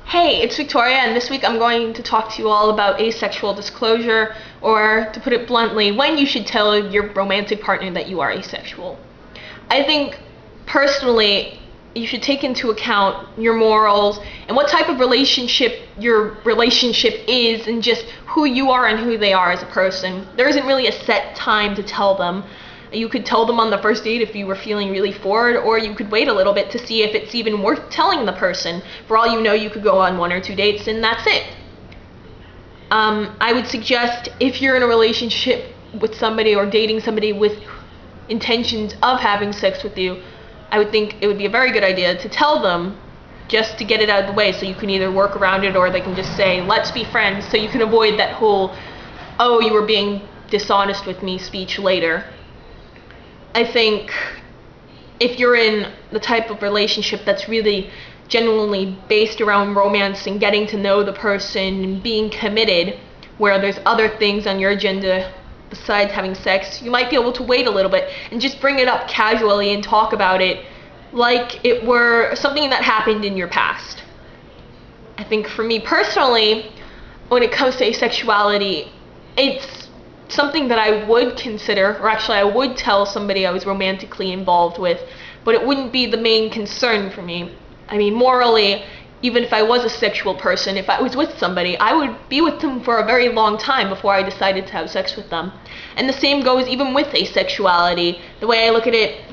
Hey, it's Victoria, and this week I'm going to talk to you all about asexual disclosure, or to put it bluntly, when you should tell your romantic partner that you are asexual. I think, personally, you should take into account your morals and what type of relationship your relationship is, and just who you are and who they are as a person. There isn't really a set time to tell them. You could tell them on the first date if you were feeling really forward, or you could wait a little bit to see if it's even worth telling the person. For all you know, you could go on 1 or 2 dates and that's it. I would suggest, if you're in a relationship with somebody or dating somebody with intentions of having sex with you, I would think it would be a very good idea to tell them, just to get it out of the way, so you can either work around it or they can just say, let's be friends, so you can avoid that whole, oh, you were being dishonest with me speech later. I think if you're in the type of relationship that's really genuinely based around romance and getting to know the person and being committed, where there's other things on your agenda besides having sex, you might be able to wait a little bit and just bring it up casually and talk about it like it were something that happened in your past. I think for me personally, when it comes to asexuality, it's something that I would consider, or actually I would tell somebody I was romantically involved with, but it wouldn't be the main concern for me. I mean, morally, even if I was a sexual person, if I was with somebody, I would be with them for a very long time before I decided to have sex with them. And the same goes even with asexuality. The way I look at it,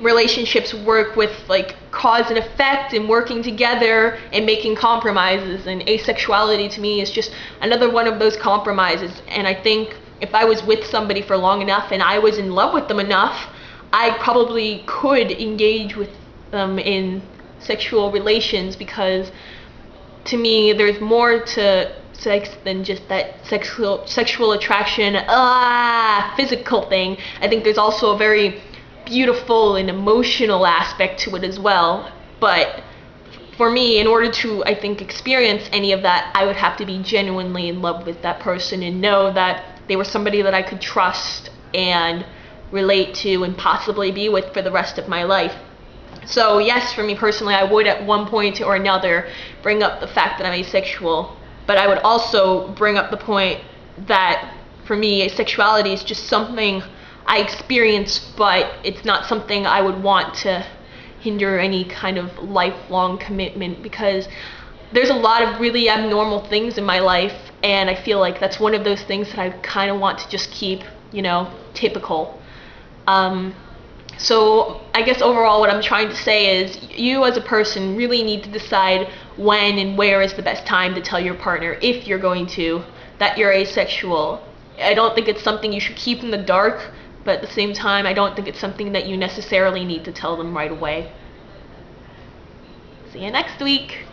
relationships work with like cause and effect and working together and making compromises, and asexuality to me is just another one of those compromises. And I think if I was with somebody for long enough and I was in love with them enough, I probably could engage with them in sexual relations, because to me there's more to sex than just that sexual attraction, physical thing. I think there's also a very beautiful and emotional aspect to it as well. But for me, in order to, I think, experience any of that, I would have to be genuinely in love with that person and know that they were somebody that I could trust and relate to and possibly be with for the rest of my life. So yes, for me personally, I would at one point or another bring up the fact that I'm asexual, but I would also bring up the point that for me, asexuality is just something I experience, but it's not something I would want to hinder any kind of lifelong commitment, because there's a lot of really abnormal things in my life, and I feel like that's one of those things that I kind of want to just keep, typical. So I guess overall what I'm trying to say is, you as a person really need to decide when and where is the best time to tell your partner, if you're going to, that you're asexual. I don't think it's something you should keep in the dark, but at the same time, I don't think it's something that you necessarily need to tell them right away. See you next week.